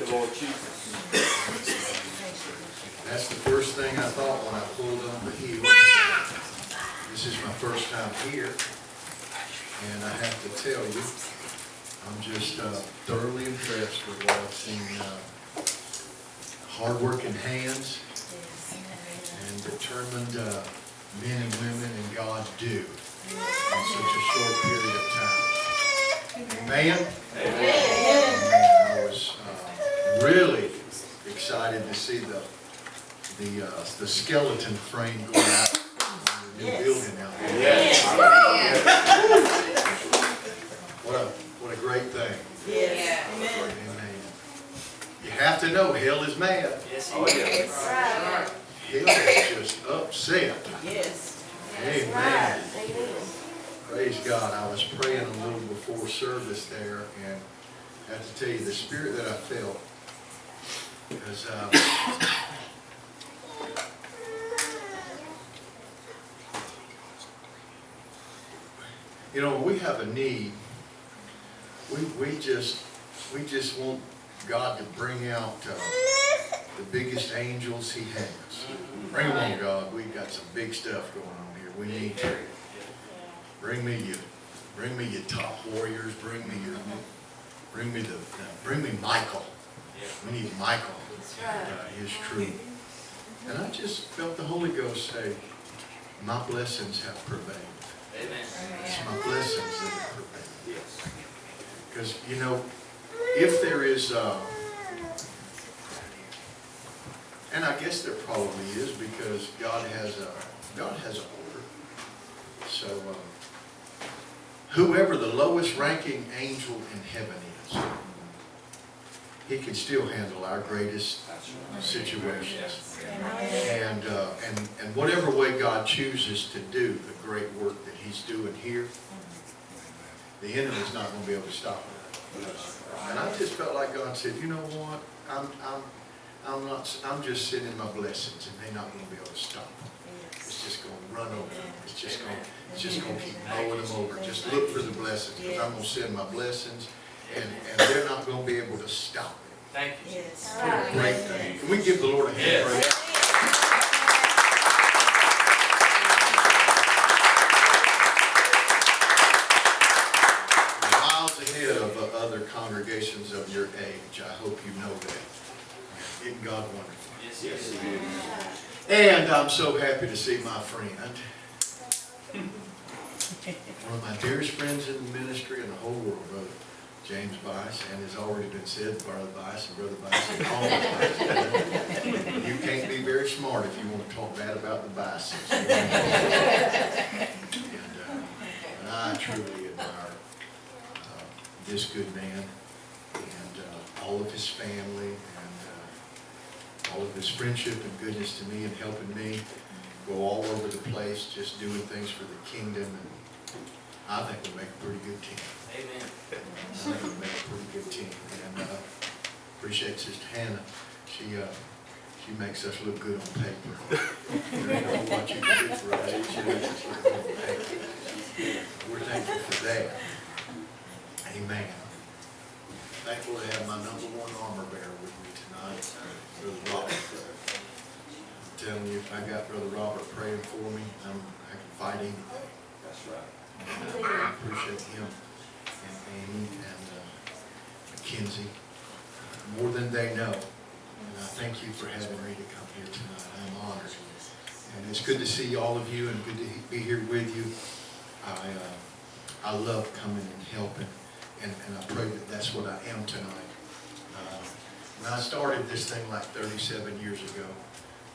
you, Lord Jesus. That's the first thing I thought when I pulled on the hill. This is my first time here, and I have to tell you, I'm just thoroughly impressed with what I've seen. Hard-working hands and determined men and women in God do in such a short period of time. Amen? Amen. I was really excited to see the skeleton frame going out on the new building out there. Yes. What a great thing. Yes. Amen. You have to know hell is mad. Yes, Oh, yes. Hell is just upset. Yes. Amen. Praise God. I was praying a little before service there, and I have to tell you the spirit that I felt was you know, we have a need. We just want God to bring out the biggest angels He has. Bring them on, God. We've got some big stuff going on here. We need to bring me your top warriors. Bring me Michael. We need Michael. His troop. And I just felt the Holy Ghost say, my blessings have prevailed. Amen. It's my blessings that have prevailed. Because, you know, if there is, and I guess there probably is, because God has an order. So, whoever the lowest ranking angel in heaven is, he can still handle our greatest situations. And whatever way God chooses to do the great work that He's doing here, the enemy's not going to be able to stop it. And I just felt like God said, you know what? I'm just sending my blessings, and they're not going to be able to stop them. It's just going to run over them. It's just going to keep mowing them over. Just look for the blessings, because I'm going to send my blessings, and they're not going to be able to stop it. Thank you. Yes. What a great thing. Can we give the Lord a hand praise? Miles ahead of other congregations of your age. I hope you know that. Isn't God wonderful? Yes, yes. And I'm so happy to see my friend. One of my dearest friends in the ministry in the whole world, Brother James Bice, and has already been said, Brother Bice and Brother Bice and all the Bice. You can't be very smart if you want to talk bad about the Bices. And I truly admire this good man and all of his family and all of his friendship and goodness to me and helping me go all over the place, just doing things for the kingdom. And I think we'll make a pretty good team. Amen. I think we'll make a pretty good team. And appreciate Sister Hannah. She makes us look good on paper. You know what you can do for us. She makes us look good on paper. We're thankful for that. Amen. Thankful to have my #1 armor bearer with me tonight, Brother Robert. I'm telling you, if I got Brother Robert praying for me, I can fight anything. That's right. I appreciate him and Amy and Mackenzie more than they know. And I thank you for having me to come here tonight. I'm honored. And it's good to see all of you and good to be here with you. I love coming and helping. And I pray that that's what I am tonight. When I started this thing like 37 years ago,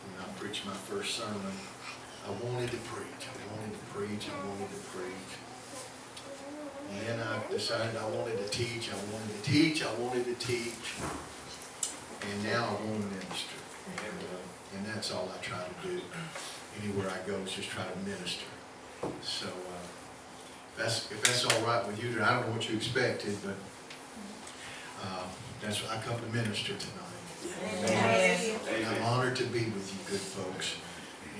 when I preached my first sermon, I wanted to preach. I wanted to preach. And then I decided I wanted to teach. And now I want to minister. And that's all I try to do. Anywhere I go is just try to minister. So if that's all right with you, I don't know what you expected, but that's why I come to minister tonight. Amen. And I'm honored to be with you good folks.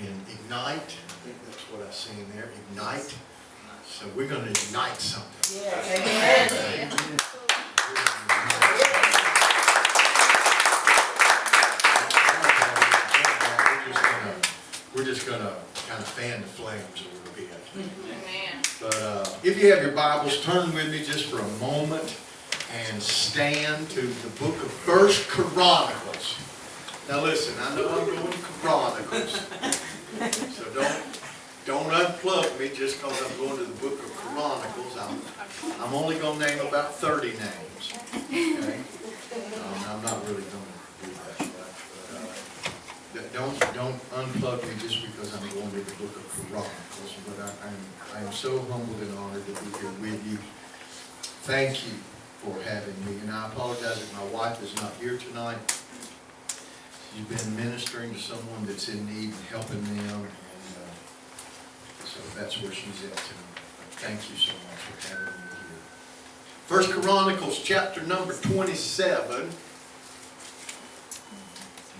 And Ignite, I think that's what I see in there, Ignite. So we're going to ignite something. Yes. Amen. If you have your Bibles, turn with me just for a moment and stand to the book of First Chronicles. Now listen, I know I'm going to Chronicles, so don't unplug me just because I'm going to the book of Chronicles. I'm only going to name about 30 names. Okay? I'm not really going to do that. But don't unplug me just because I'm going to the book of Chronicles. But I am so humbled and honored to be here with you. Thank you for having me. And I apologize if my wife is not here tonight. She's been ministering to someone that's in need and helping them. And so that's where she's at tonight. But thank you so much for having me here. First Chronicles chapter number 27.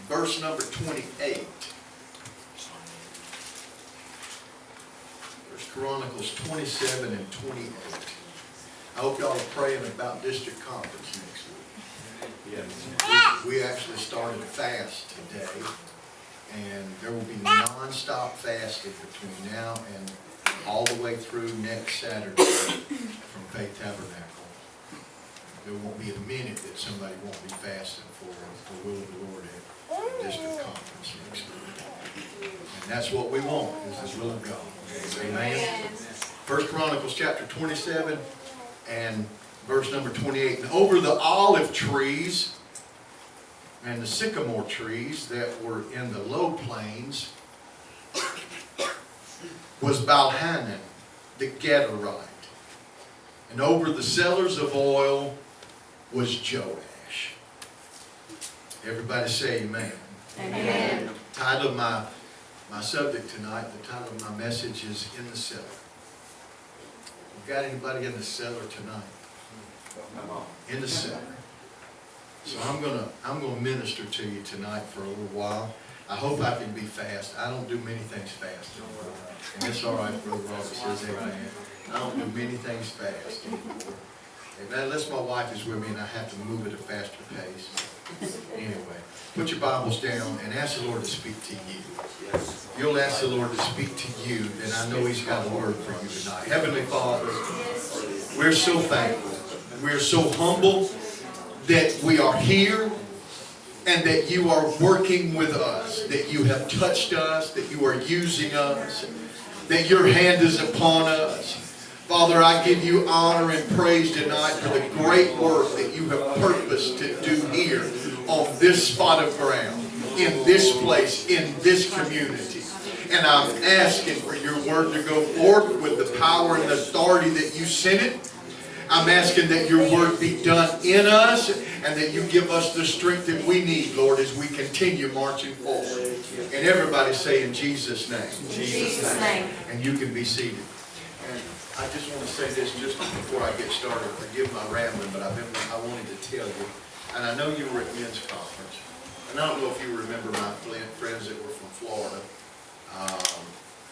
Verse number 28. First Chronicles 27 and 28. I hope y'all are praying about district conference next week. Yes. We actually started a fast today, and there will be non-stop fasting between now and all the way through next Saturday from Faith Tabernacle. There won't be a minute that somebody won't be fasting for the will of the Lord at district conference next week. And that's what we want, is the will of God. Amen. First Chronicles chapter 27 and verse number 28. And over the olive trees and the sycamore trees that were in the low plains was Balhanan the Gederite. And over the cellars of oil was Joash. Everybody say amen. Amen. The title of my subject tonight, the title of my message is In the Cellar. We got anybody in the cellar tonight? In the cellar. So I'm gonna minister to you tonight for a little while. I hope I can be fast. I don't do many things fast anymore. And it's all right, Brother Robert says amen. I don't do many things fast anymore. Amen. Unless my wife is with me and I have to move at a faster pace. Anyway, put your Bibles down and ask the Lord to speak to you. If you'll ask the Lord to speak to you, then I know He's got a word for you tonight. Heavenly Father, we're so thankful. We're so humble that we are here and that you are working with us, that you have touched us, that you are using us, that your hand is upon us. Father, I give you honor and praise tonight for the great work that you have purposed to do here on this spot of ground, in this place, in this community. And I'm asking for your word to go forth with the power and the authority that you sent it. I'm asking that your word be done in us and that you give us the strength that we need, Lord, as we continue marching forward. And everybody say in Jesus' name. In Jesus' name. And you can be seated. And I just want to say this just before I get started. Forgive my rambling, but I wanted to tell you. And I know you were at men's conference. And I don't know if you remember my friends that were from Florida.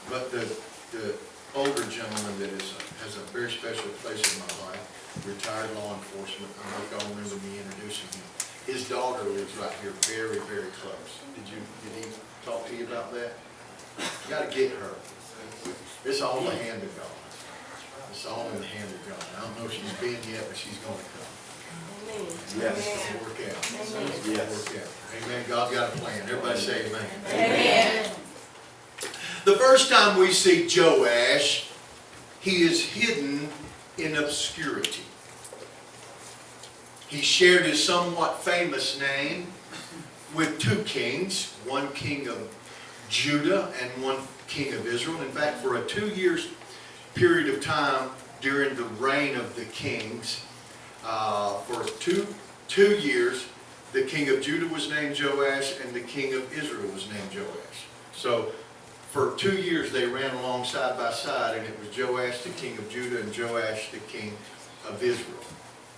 But the older gentleman that has a very special place in my life, retired law enforcement. I don't know if y'all remember me introducing him. His daughter lives right here, very, very close. Did he talk to you about that? You got to get her. It's all in the hand of God. It's all in the hand of God. I don't know if she's been yet, but she's going to come. Yes, it's going to work out. It's going to work out. Amen. God's got a plan. Everybody say amen. Amen. The first time we see Joash, he is hidden in obscurity. He shared his somewhat famous name with two kings, one king of Judah and one king of Israel. In fact, for a 2-year period of time during the reign of the kings, for two years, the king of Judah was named Joash and the king of Israel was named Joash. So for 2 years they ran along side by side, and it was Joash the king of Judah and Joash the king of Israel.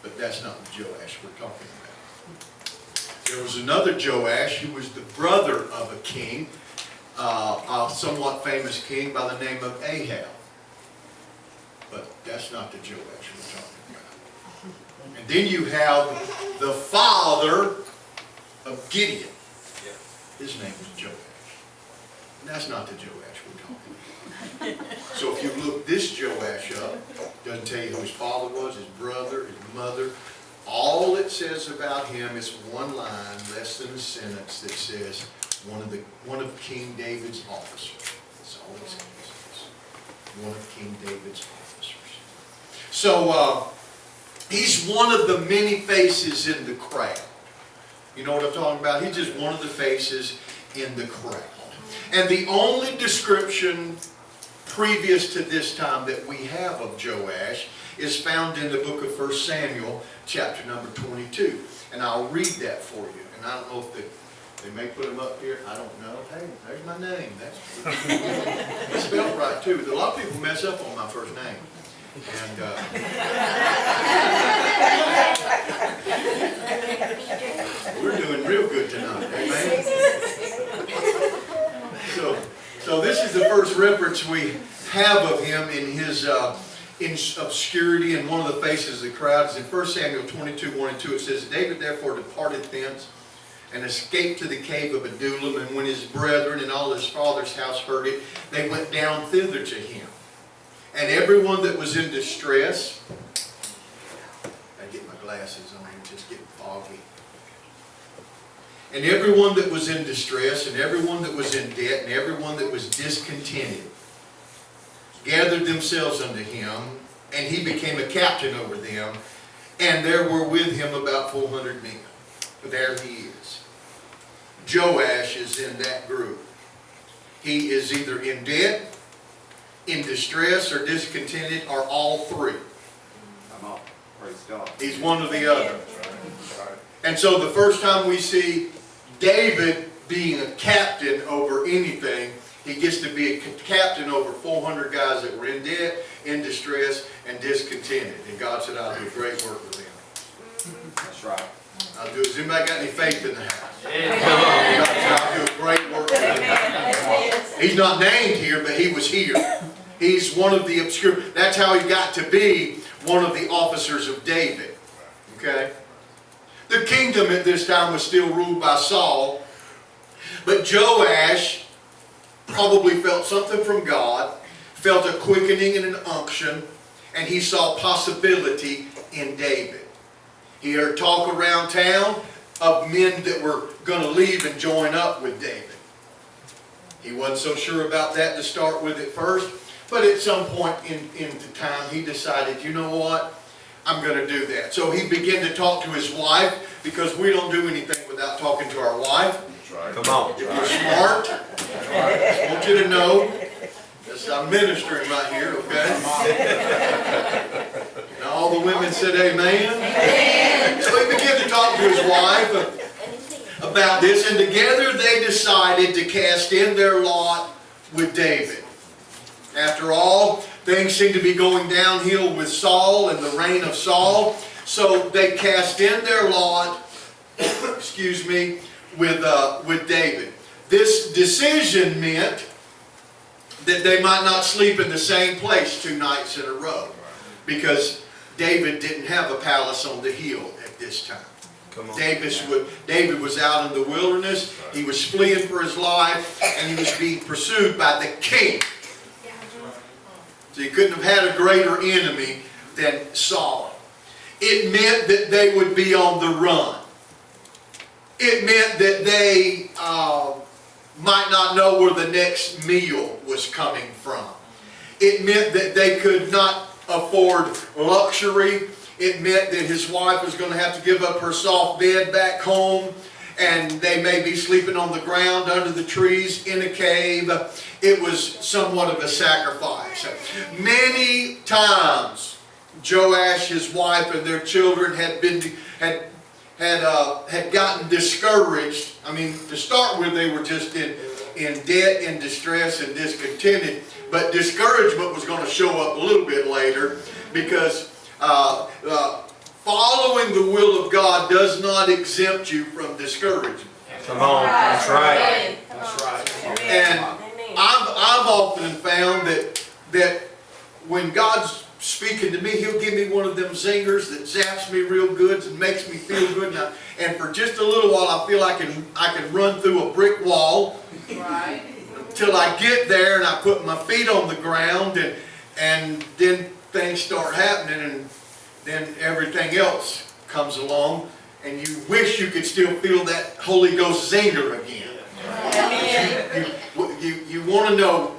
But that's not the Joash we're talking about. There was another Joash who was the brother of a king, a somewhat famous king by the name of Ahab. But that's not the Joash we're talking about. And then you have the father of Gideon. His name was Joash. That's not the Joash we're talking about. So if you look this Joash up, doesn't tell you who his father was, his brother, his mother. All it says about him is one line, less than a sentence, that says one of King David's officers. That's all it says. One of King David's officers. So he's one of the many faces in the crowd. You know what I'm talking about? He's just one of the faces in the crowd. And the only description previous to this time that we have of Joash is found in the book of 1 Samuel, chapter number 22. And I'll read that for you. And I don't know if they may put them up here. I don't know. Hey, there's my name. It's spelled right, too. A lot of people mess up on my first name. And we're doing real good tonight. Amen? So this is the first reference we have of him in his in obscurity, and one of the faces of the crowd is in 1 Samuel 22, 1 and 2. It says, David therefore departed thence and escaped to the cave of Adullam, and when his brethren and all his father's house heard it, they went down thither to him. And everyone that was in distress, I get my glasses on, I'm just getting foggy. And everyone that was in distress, and everyone that was in debt, and everyone that was discontented, gathered themselves unto him, and he became a captain over them, and there were with him about 400 men. There he is. Joash is in that group. He is either in debt, in distress, or discontented, or all three. I'm up. Praise God. He's one or the other. And so the first time we see David being a captain over anything, he gets to be a captain over 400 guys that were in debt, in distress, and discontented. And God said, I'll do great work with them. That's right. I'll do it. Has anybody got any faith in the house? Yeah. God said, I'll do a great work with them. He's not named here, but he was here. He's one of the obscure. That's how he got to be one of the officers of David. Okay? The kingdom at this time was still ruled by Saul, but Joash probably felt something from God, felt a quickening and an unction, and he saw possibility in David. He heard talk around town of men that were going to leave and join up with David. He wasn't so sure about that to start with at first, but at some point into time he decided, you know what? I'm going to do that. So he began to talk to his wife, because we don't do anything without talking to our wife. Come on. If you're smart, I want you to know, I'm ministering right here, okay? And all the women said amen. So he began to talk to his wife about this, and together they decided to cast in their lot with David. After all, things seem to be going downhill with Saul and the reign of Saul, so they cast in their lot, excuse me, with David. This decision meant that they might not sleep in the same place 2 nights in a row, because David didn't have a palace on the hill at this time. David was out in the wilderness. He was fleeing for his life, and he was being pursued by the king. So he couldn't have had a greater enemy than Saul. It meant that they would be on the run. It meant that they might not know where the next meal was coming from. It meant that they could not afford luxury. It meant that his wife was going to have to give up her soft bed back home, and they may be sleeping on the ground under the trees in a cave. It was somewhat of a sacrifice. Many times Joash, his wife, and their children had gotten discouraged. I mean, to start with, they were just in debt, in distress, and discontented. But discouragement was going to show up a little bit later, because following the will of God does not exempt you from discouragement. Come on. That's right. That's right. And I've often found that when God's speaking to me, He'll give me one of them zingers that zaps me real good and makes me feel good. And for just a little while, I feel I can run through a brick wall. Right. till I get there and I put my feet on the ground, and then things start happening, and then everything else comes along, and you wish you could still feel that Holy Ghost zinger again. You want to know,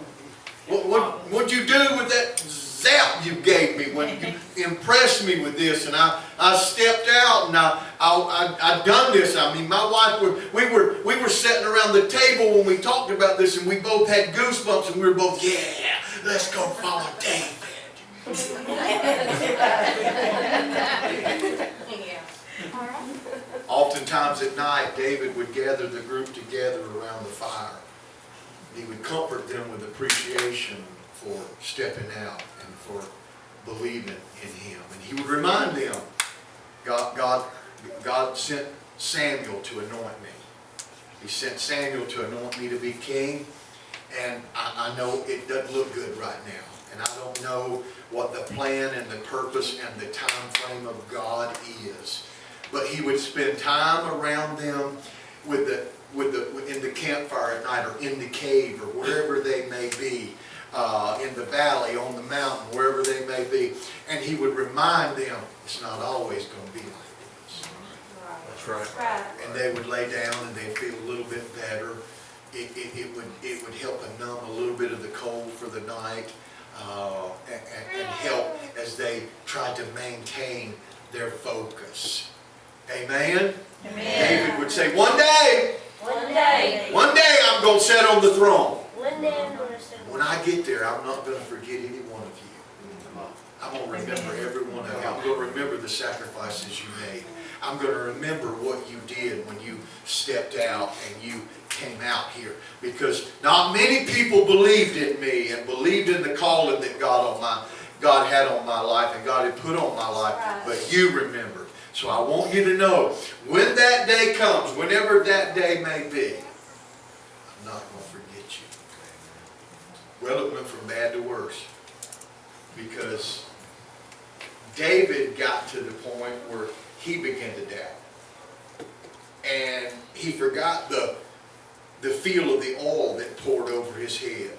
what'd you do with that zap you gave me when you impressed me with this? And I stepped out and I done this. I mean, my wife, we were sitting around the table when we talked about this, and we both had goosebumps, and we were both, yeah, let's go follow David. Oftentimes at night, David would gather the group together around the fire. He would comfort them with appreciation for stepping out and for believing in him. And he would remind them, God sent Samuel to anoint me. He sent Samuel to anoint me to be king. And I know it doesn't look good right now. And I don't know what the plan and the purpose and the time frame of God is. But he would spend time around them in the campfire at night, or in the cave, or wherever they may be, in the valley, on the mountain, wherever they may be. And he would remind them, it's not always going to be like this. That's right. And they would lay down and they'd feel a little bit better. It would help numb a little bit of the cold for the night, and help as they tried to maintain their focus. Amen? Amen. David would say, one day One day. I'm going to sit on the throne. One day I'm going to sit. When I get there, I'm not going to forget any one of you. I'm going to remember every one of you. I'm going to remember the sacrifices you made. I'm going to remember what you did when you stepped out and you came out here. Because not many people believed in me and believed in the calling that God had on my life and God had put on my life. But you remembered. So I want you to know, when that day comes, whenever that day may be, I'm not going to forget you. Well, it went from bad to worse. Because David got to the point where he began to doubt. And he forgot the feel of the oil that poured over his head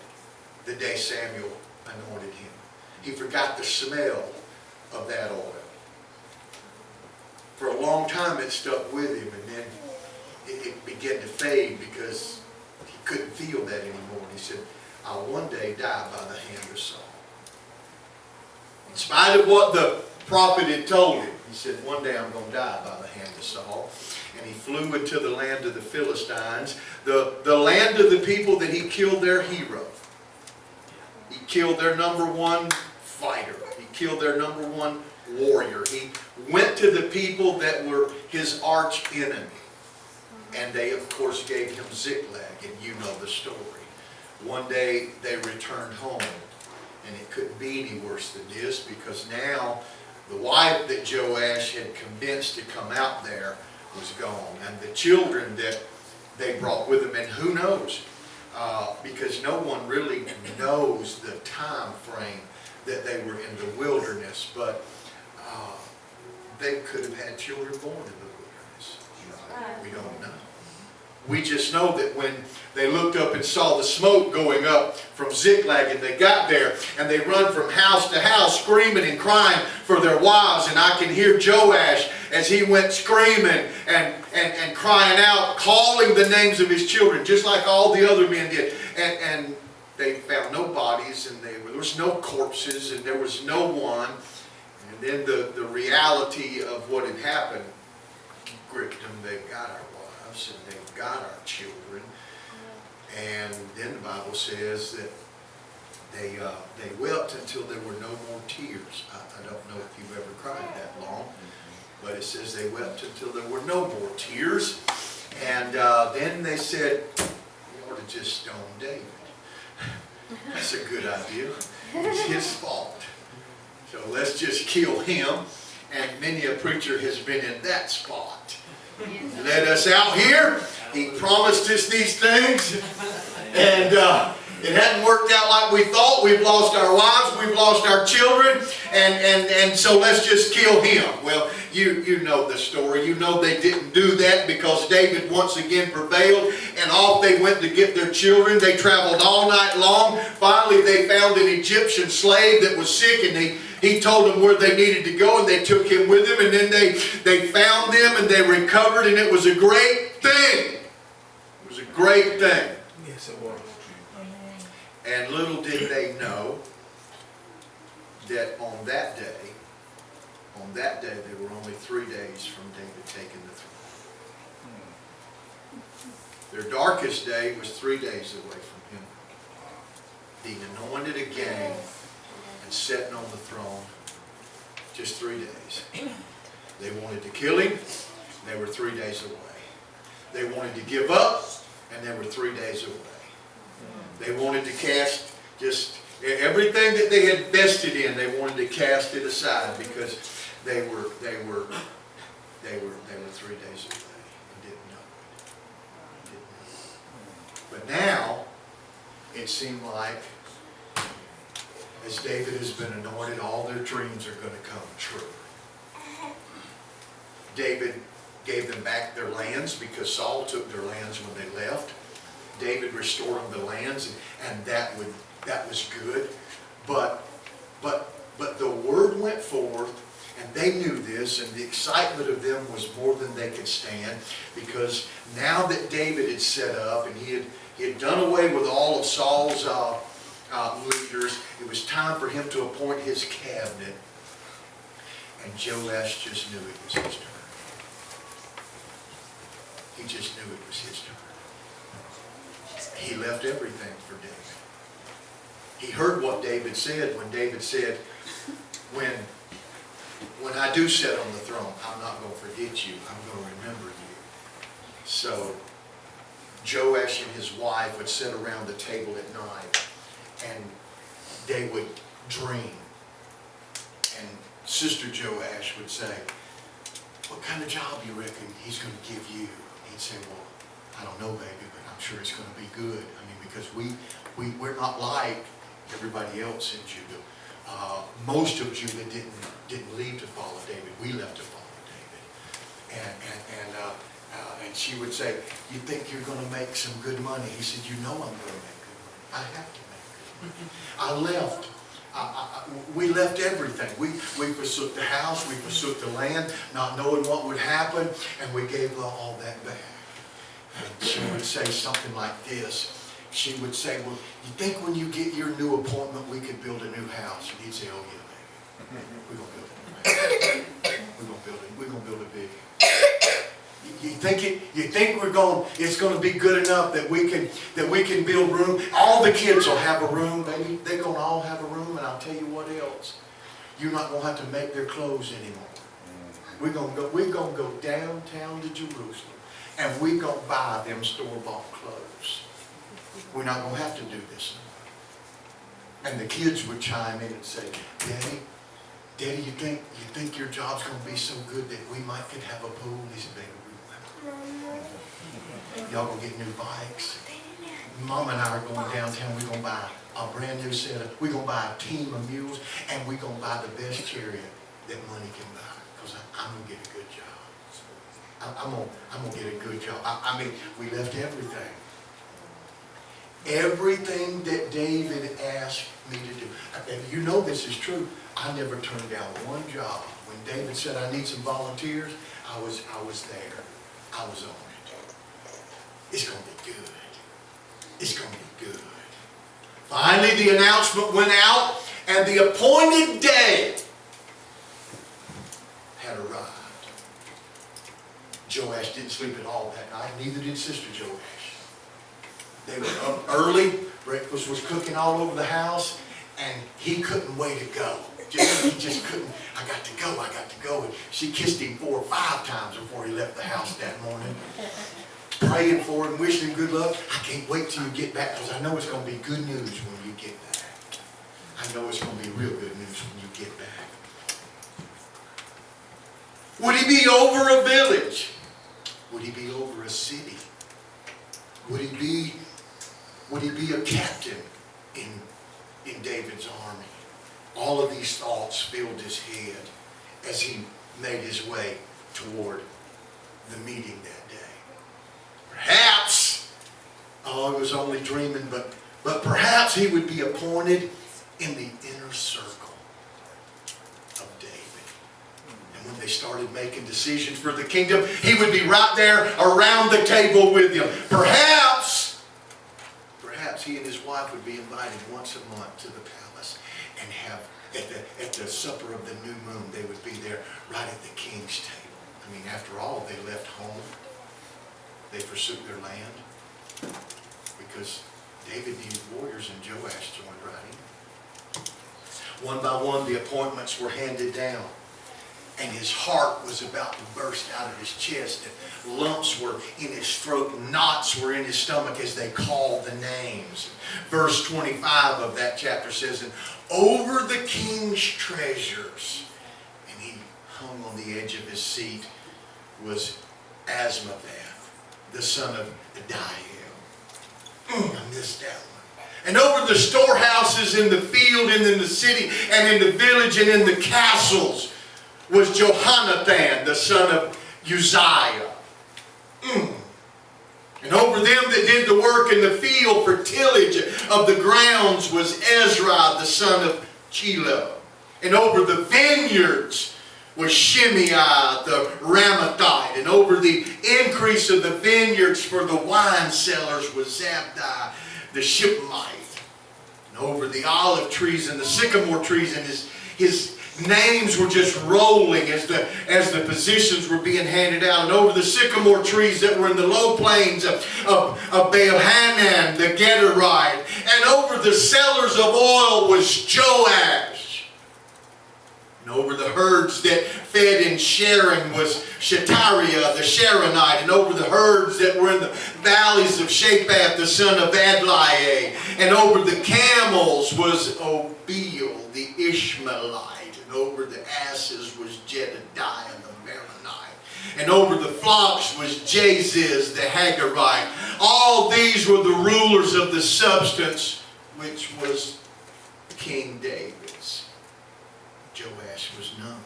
the day Samuel anointed him. He forgot the smell of that oil. For a long time it stuck with him, and then it began to fade because he couldn't feel that anymore. And he said, I'll one day die by the hand of Saul. In spite of what the prophet had told him, he said, one day I'm going to die by the hand of Saul. And he flew into the land of the Philistines, the land of the people that he killed their hero. He killed their number one fighter. He killed their number one warrior. He went to the people that were his arch enemy. And they, of course, gave him Ziklag, and you know the story. One day they returned home, and it couldn't be any worse than this, because now the wife that Joash had convinced to come out there was gone, and the children that they brought with them, and who knows, because no one really knows the time frame that they were in the wilderness, but they could have had children born in the wilderness. We don't know. We just know that when they looked up and saw the smoke going up from Ziklag, and they got there, and they run from house to house screaming and crying for their wives, and I can hear Joash as he went screaming and crying out, calling the names of his children, just like all the other men did. And they found no bodies, and there was no corpses, and there was no one. And then the reality of what had happened gripped them. They've got our wives, and they've got our children. And then the Bible says that they wept until there were no more tears. I don't know if you've ever cried that long, but it says they wept until there were no more tears. And then they said, we ought to just stone David. That's a good idea. It's his fault. So let's just kill him. And many a preacher has been in that spot. Let us out here. He promised us these things. And It hadn't worked out like we thought. We've lost our wives, we've lost our children, and so let's just kill him. Well, you know the story. You know they didn't do that because David once again prevailed, and off they went to get their children. They traveled all night long. Finally, they found an Egyptian slave that was sick, and he told them where they needed to go, and they took him with them, and then they found them, and they recovered, and it was a great thing. It was a great thing. Yes, it was. And little did they know that on that day, they were only 3 days from David taking the throne. Their darkest day was 3 days away from him being anointed again and sitting on the throne. Just 3 days. They wanted to kill him, and they were 3 days away. They wanted to give up, and they were 3 days away. They wanted to cast just everything that they had invested in. They wanted to cast it aside because they were 3 days away and didn't know it. But now it seemed like as David has been anointed, all their dreams are going to come true. David gave them back their lands because Saul took their lands when they left. David restored them the lands, and that was good. But the word went forth, and they knew this, and the excitement of them was more than they could stand, because now that David had set up and he had done away with all of Saul's leaders, it was time for him to appoint his cabinet, and Joash just knew it was his turn. He just knew it was his turn. He left everything for David. He heard what David said when David said, when I do sit on the throne, I'm not going to forget you. I'm going to remember you. So Joash and his wife would sit around the table at night, and they would dream. And Sister Joash would say, what kind of job you reckon he's going to give you? He'd say, well, I don't know, baby, but I'm sure it's going to be good. I mean, because we're not like everybody else in Judah. Most of Judah didn't leave to follow David. We left to follow David. And she would say, you think you're going to make some good money? He said, you know I'm going to make good money. I have to make good money. I left. We left everything. We forsook the house. We forsook the land, not knowing what would happen, and we gave all that back. And she would say something like this. She would say, well, you think when you get your new appointment, we could build a new house? And he'd say, oh, yeah, baby. We're going to build a new house. We're going to build it big. You think it's going to be good enough that we can build room? All the kids will have a room, baby. They're going to all have a room, and I'll tell you what else. You're not going to have to make their clothes anymore. We're going to go downtown to Jerusalem, and we're going to buy them store-bought clothes. We're not going to have to do this anymore. And the kids would chime in and say, Daddy, you think your job's going to be so good that we could have a pool? And he said, baby, we don't have a pool. Y'all going to get new bikes. Mom and I are going downtown. We're going to buy a brand new set of, we're going to buy a team of mules, and we're going to buy the best chariot that money can buy, because I'm going to get a good job. I'm going to get a good job. I mean, we left everything. Everything that David asked me to do. And you know this is true. I never turned down one job. When David said, I need some volunteers, I was there. I was on it. It's going to be good. It's going to be good. Finally, the announcement went out, and the appointed day had arrived. Joash didn't sleep at all that night, neither did Sister Joash. They were up early, breakfast was cooking all over the house, and he couldn't wait to go. He just couldn't. I got to go. And she kissed him 4 or 5 times before he left the house that morning, praying for him, wishing him good luck. I can't wait till you get back, because I know it's going to be good news when you get back. I know it's going to be real good news when you get back. Would he be over a village? Would he be over a city? Would he be Would he be a captain in David's army? All of these thoughts filled his head as he made his way toward the meeting that day. Perhaps, he was only dreaming, but perhaps he would be appointed in the inner circle of David. And when they started making decisions for the kingdom, he would be right there around the table with them. Perhaps he and his wife would be invited once a month to the palace and have, at the supper of the new moon, they would be there right at the king's table. I mean, after all, they left home. They forsook their land because David needed warriors, and Joash joined right in. One by one, the appointments were handed down, and his heart was about to burst out of his chest, and lumps were in his throat, knots were in his stomach as they called the names. Verse 25 of that chapter says, and over the king's treasures, and he hung on the edge of his seat, was Asmaveth, the son of Adiel. I missed that one. And over the storehouses in the field and in the city and in the village and in the castles was Johanathan, the son of Uzziah. And over them that did the work in the field for tillage of the grounds was Ezra, the son of Chilo. And over the vineyards was Shimei, the Ramathite. And over the increase of the vineyards for the wine cellars was Zabdi, the Shipmite. And over the olive trees and the sycamore trees, and his names were just rolling as the positions were being handed out. And over the sycamore trees that were in the low plains of Baal-Hanan, the Gederite. And over the cellars of oil was Joash. And over the herds that fed in Sharon was Shetariah, the Sharonite. And over the herds that were in the valleys of Shaphat, the son of Adlai. And over the camels was Obil, the Ishmaelite. And over the asses was Jedediah, the Meronite. And over the flocks was Jaziz, the Hagarite. All these were the rulers of the substance, which was King David's. Joash was none.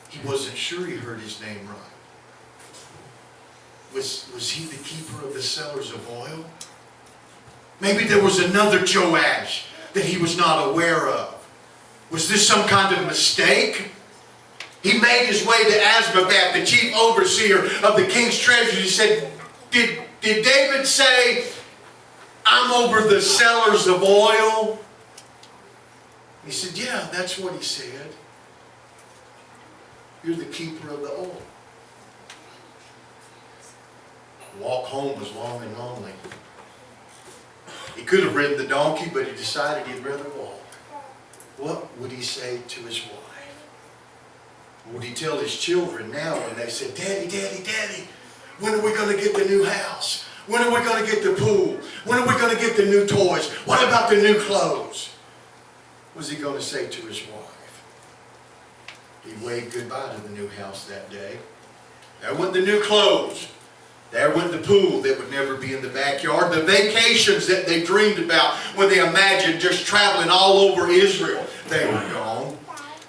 He wasn't sure he heard his name right. Was he the keeper of the cellars of oil? Maybe there was another Joash that he was not aware of. Was this some kind of mistake? He made his way to Asmaveth, the chief overseer of the king's treasury. He said, did David say, I'm over the cellars of oil? He said, yeah, that's what he said. You're the keeper of the oil. The walk home was long and lonely. He could have ridden the donkey, but he decided he'd rather walk. What would he say to his wife? What would he tell his children now when they said, Daddy, Daddy, Daddy, when are we going to get the new house? When are we going to get the pool? When are we going to get the new toys? What about the new clothes? What was he going to say to his wife? He waved goodbye to the new house that day. There went the new clothes. There went the pool that would never be in the backyard. The vacations that they dreamed about when they imagined just traveling all over Israel. They were gone.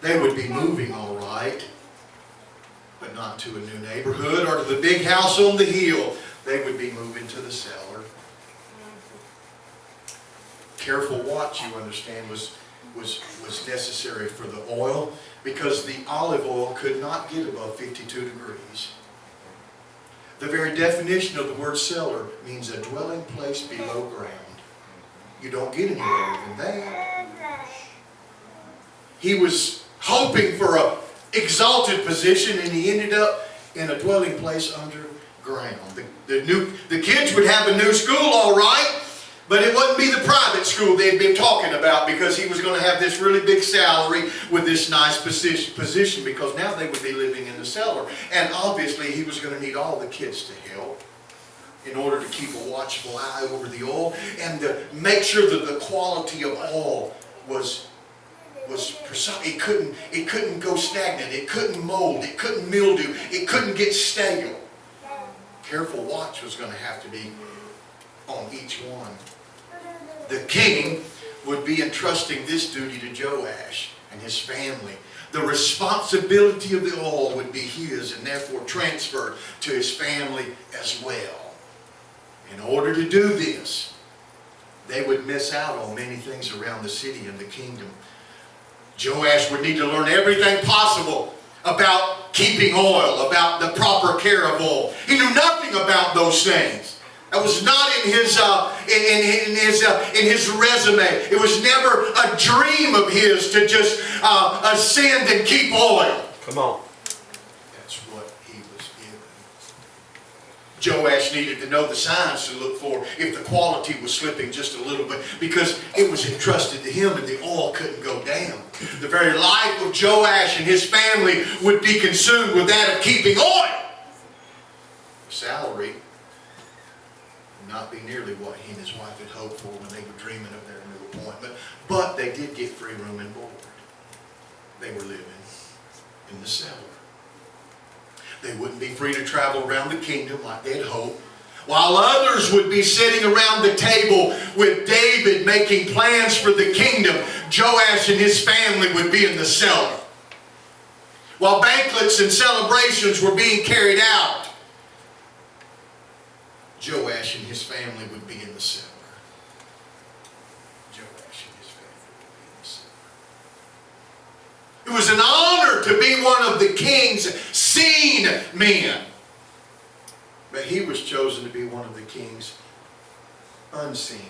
They would be moving all right, but not to a new neighborhood or to the big house on the hill. They would be moving to the cellar. Careful watch, you understand, was necessary for the oil, because the olive oil could not get above 52 degrees. The very definition of the word cellar means a dwelling place below ground. You don't get any lower than that. He was hoping for an exalted position, and he ended up in a dwelling place underground. The kids would have a new school, all right, but it wouldn't be the private school they'd been talking about, because he was going to have this really big salary with this nice position, because now they would be living in the cellar. And obviously he was going to need all the kids to help in order to keep a watchful eye over the oil and to make sure that the quality of oil was precise. It couldn't go stagnant. It couldn't mold. It couldn't mildew. It couldn't get stale. Careful watch was going to have to be on each one. The king would be entrusting this duty to Joash and his family. The responsibility of the oil would be his and therefore transferred to his family as well. In order to do this, they would miss out on many things around the city and the kingdom. Joash would need to learn everything possible about keeping oil, about the proper care of oil. He knew nothing about those things. That was not in his resume. It was never a dream of his to just ascend and keep oil. Come on. That's what he was given. Joash needed to know the signs to look for if the quality was slipping just a little bit, because it was entrusted to him and the oil couldn't go down. The very life of Joash and his family would be consumed with that of keeping oil. The salary would not be nearly what he and his wife had hoped for when they were dreaming of their new appointment, but they did get free room and board. They were living in the cellar. They wouldn't be free to travel around the kingdom like they'd hoped, while others would be sitting around the table with David making plans for the kingdom. Joash and his family would be in the cellar. While banquets and celebrations were being carried out, Joash and his family would be in the cellar. Joash and his family would be in the cellar. It was an honor to be one of the king's seen men. But he was chosen to be one of the king's unseen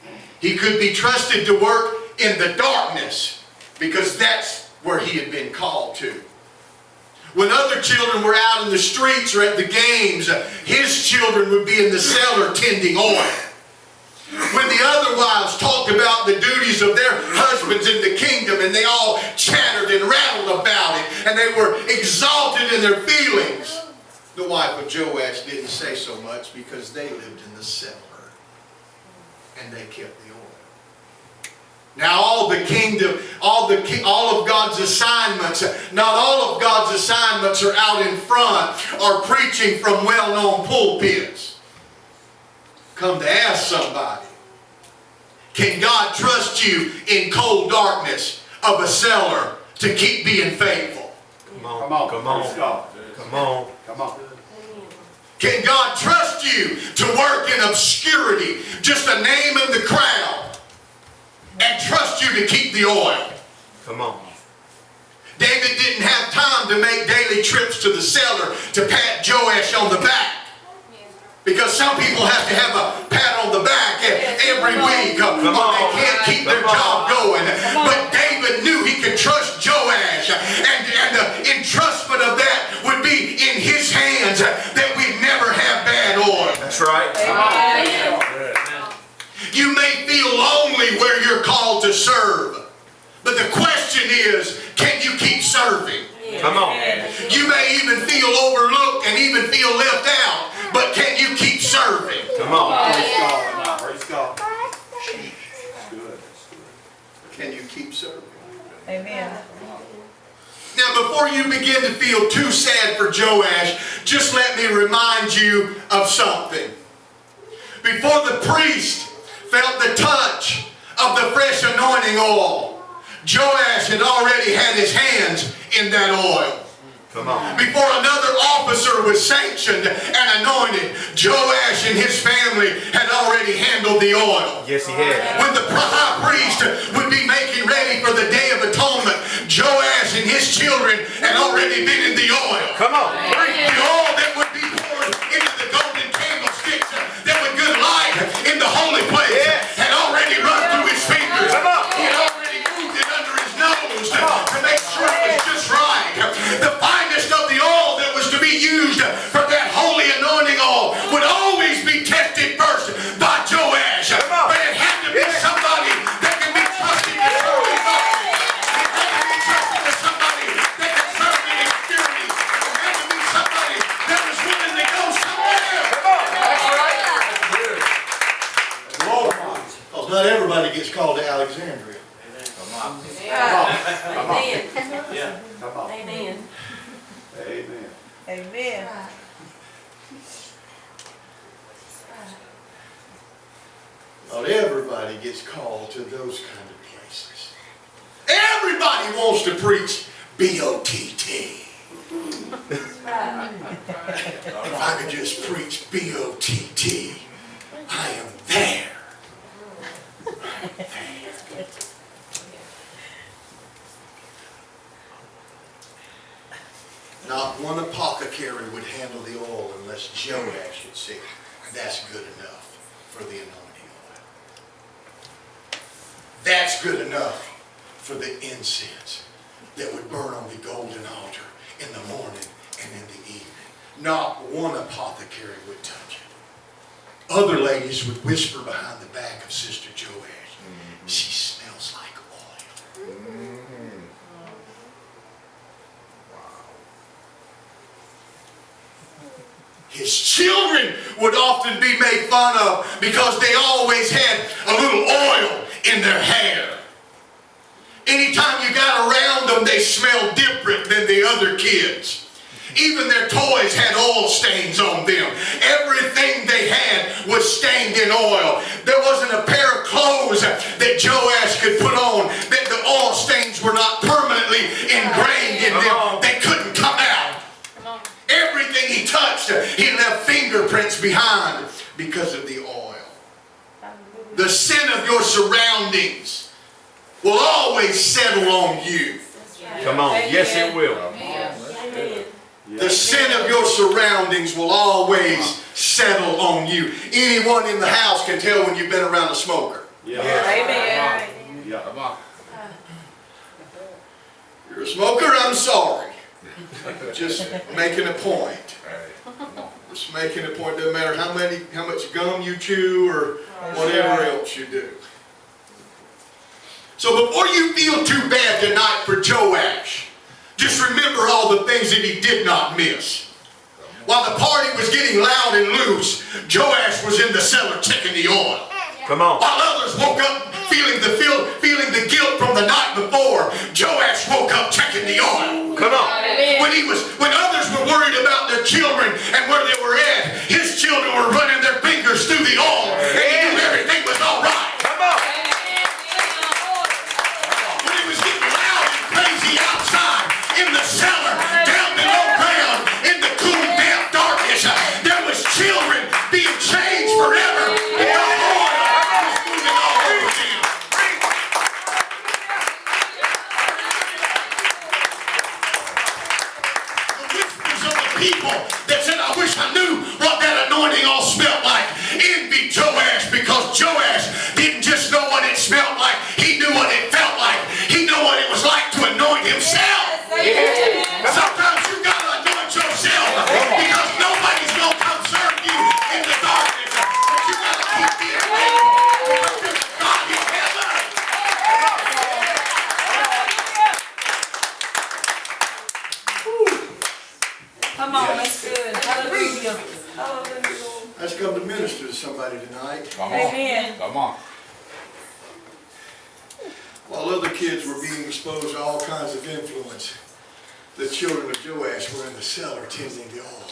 men. He could be trusted to work in the darkness because that's where he had been called to. When other children were out in the streets or at the games, his children would be in the cellar tending oil. When the other wives talked about the duties of their husbands in the kingdom, and they all chattered and rattled about it, and they were exalted in their feelings, the wife of Joash didn't say so much because they lived in the cellar and they kept the oil. Now all the kingdom, all of God's assignments, not all of God's assignments are out in front or preaching from well-known pulpits. Come to ask somebody, can God trust you in cold darkness of a cellar to keep being faithful? Come on. Come on. Come on. Come on. Can God trust you to work in obscurity, just a name in the crowd, and trust you to keep the oil? Come on. David didn't have time to make daily trips to the cellar to pat Joash on the back. Because some people have to have a pat on the back every week or they can't keep their job going. But David knew he could trust Joash, and the entrustment of that would be in his hands, that we'd never have bad oil. That's right. You may feel lonely where you're called to serve, but the question is, can you keep serving? Come on. You may even feel overlooked and even feel left out, but can you keep serving? Come on. Praise God. Praise God. That's good. Can you keep serving? Amen. Now, before you begin to feel too sad for Joash, just let me remind you of something. Before the priest felt the touch of the fresh anointing oil, Joash had already had his hands in that oil. Come on. Before another officer was sanctioned and anointed, Joash and his family had already handled the oil. Yes, he had. When the high priest would be making ready for the Day of Atonement, Joash and his children had already been in the oil. Come on. The oil that would be poured into the golden candlesticks that would give light in the holy place had already run through his fingers. Come on. He had already moved it under his nose to make sure it was just right. The finest of the oil that was to be used for that holy anointing oil would always be tested first by Joash. But it had to be somebody that can be trusted to serve in darkness. It had to be trusted to somebody that can serve in obscurity. It had to be somebody that was willing to go somewhere. Because not everybody gets called to Alexandria. Amen. Come on. Yeah. Come on. Amen. Amen. Amen. Not everybody gets called to those kind of places. Everybody wants to preach B-O-T-T. If I could just preach B-O-T-T, I am there. Not one apothecary would handle the oil unless Joash had said, that's good enough for the anointing oil. That's good enough for the incense that would burn on the golden altar in the morning and in the evening. Not one apothecary would touch it. Other ladies would whisper behind the back of Sister Joash, she smells like oil. His children would often be made fun of because they always had a little oil in their hair. Anytime you got around them, they smelled different than the other kids. Even their toys had oil stains on them. Everything they had was stained in oil. There wasn't a pair of clothes that Joash could put on that the oil stains were not permanently ingrained in them. They couldn't come out. Everything he touched, he left fingerprints behind because of the oil. The sin of your surroundings will always settle on you. Come on. Yes, it will. The sin of your surroundings will always settle on you. Anyone in the house can tell when you've been around a smoker. Amen. You're a smoker, I'm sorry. Just making a point. Just making a point. Doesn't matter how much gum you chew or whatever else you do. So before you feel too bad tonight for Joash, just remember all the things that he did not miss. While the party was getting loud and loose, Joash was in the cellar checking the oil. Come on. While others woke up feeling the guilt from the night before, Joash woke up checking the oil. Come on. When others were worried about their children and where they were at, his children were running their fingers through the oil and he knew everything was all right. Come on. When it was getting loud and crazy outside, in the cellar, down below ground, in the cool, damp darkness, there was children being changed forever. And the oil was moving all over them. The whispers of the people that said, I wish I knew what that anointing all smelled like, envied Joash because Joash didn't just know what it smelled like, he knew what it felt like. He knew what it was like to anoint himself. Sometimes you gotta anoint yourself because nobody's gonna come serve you in the darkness. But you gotta keep being faithful because there's a God in heaven. Come on, that's good. Hallelujah. Hallelujah. Let's come to minister to somebody tonight. Amen. Come on. While other kids were being exposed to all kinds of influence, the children of Joash were in the cellar tending the oil.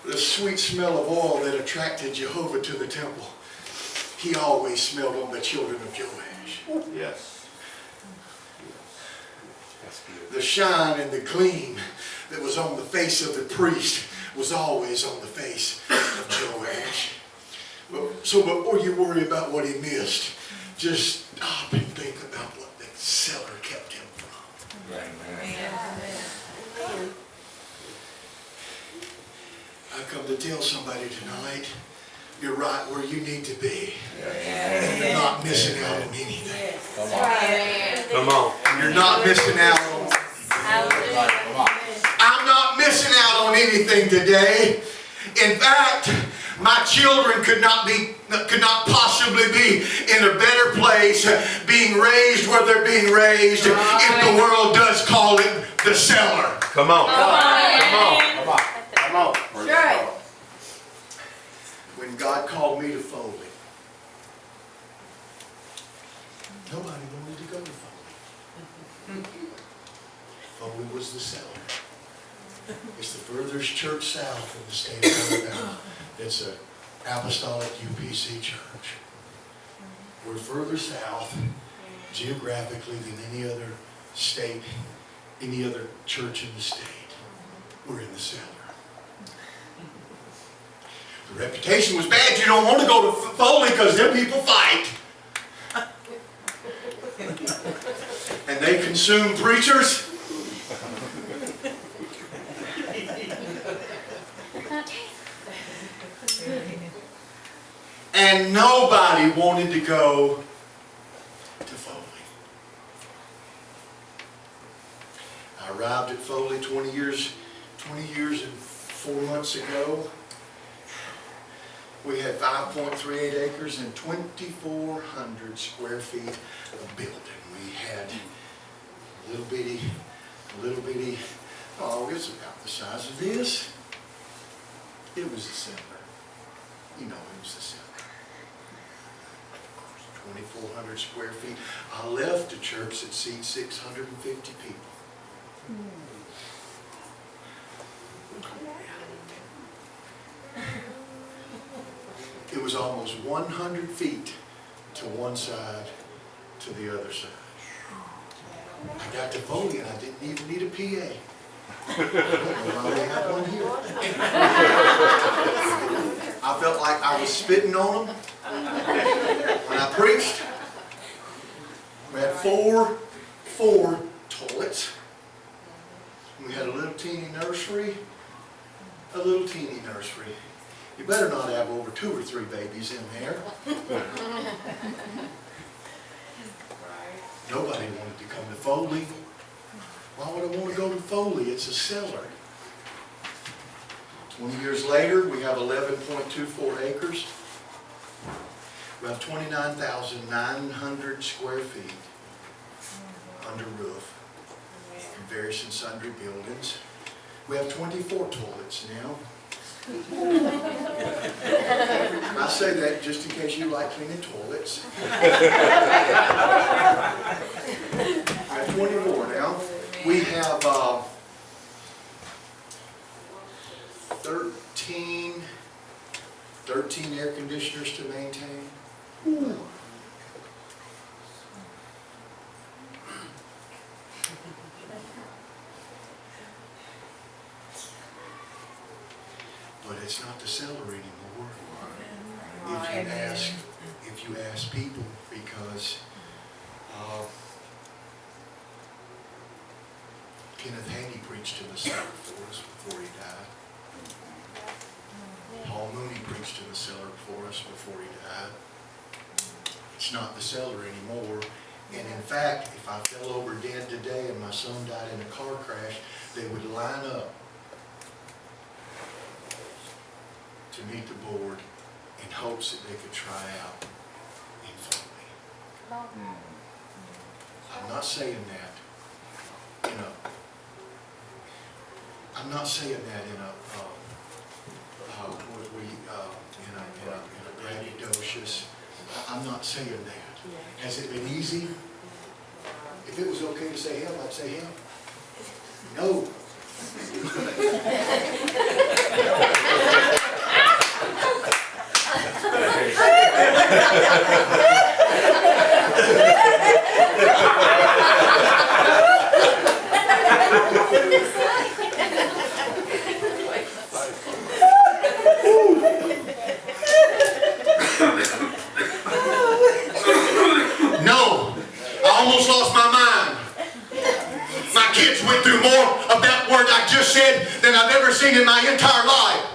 The sweet smell of oil that attracted Jehovah to the temple, he always smelled on the children of Joash. Yes. The shine and the gleam that was on the face of the priest was always on the face of Joash. So before you worry about what he missed, just stop and think about what the cellar kept him from. I come to tell somebody tonight, you're right where you need to be. You're not missing out on anything. Come on. You're not missing out on anything. I'm not missing out on anything today. In fact, my children could not possibly be in a better place being raised where they're being raised if the world does call it the cellar. Come on. Come on. Come on. That's right. When God called me to Foley, nobody wanted to go to Foley. Foley was the cellar. It's the furthest church south in the state of Alabama. It's an apostolic UPC church. We're further south geographically than any other state, any other church in the state. We're in the Cellar. The reputation was bad. You don't want to go to Foley because them people fight. And they consume preachers. And nobody wanted to go to Foley. I arrived at Foley 20 years and 4 months ago. We had 5.38 acres and 2,400 square feet of building. We had a little bitty, oh, it's about the size of this. It was a cellar. You know, it was a cellar. 2,400 square feet. I left a church that seats 650 people. It was almost 100 feet to one side to the other side. I got to Foley and I didn't even need a PA. I don't know why we have one here. I felt like I was spitting on them when I preached. We had four toilets. We had a little teeny nursery. You better not have over 2 or 3 babies in there. Nobody wanted to come to Foley. Why would I want to go to Foley? It's a cellar. 20 years later, we have 11.24 acres. We have 29,900 square feet under roof in various and sundry buildings. We have 24 toilets now. I say that just in case you like cleaning toilets. We have 24 now. We have 13 air conditioners to maintain. But it's not the cellar anymore. If you ask people, because Kenneth Haney preached in the cellar for us before he died. Paul Mooney preached in the cellar for us before he died. It's not the cellar anymore. And in fact, if I fell over dead today and my son died in a car crash, they would line up to meet the board in hopes that they could try out in Foley. I'm not saying that in a braggadocious. I'm not saying that. Has it been easy? If it was okay to say him, I'd say him. No. No, I almost lost my mind. My kids went through more of that word I just said than I've ever seen in my entire life.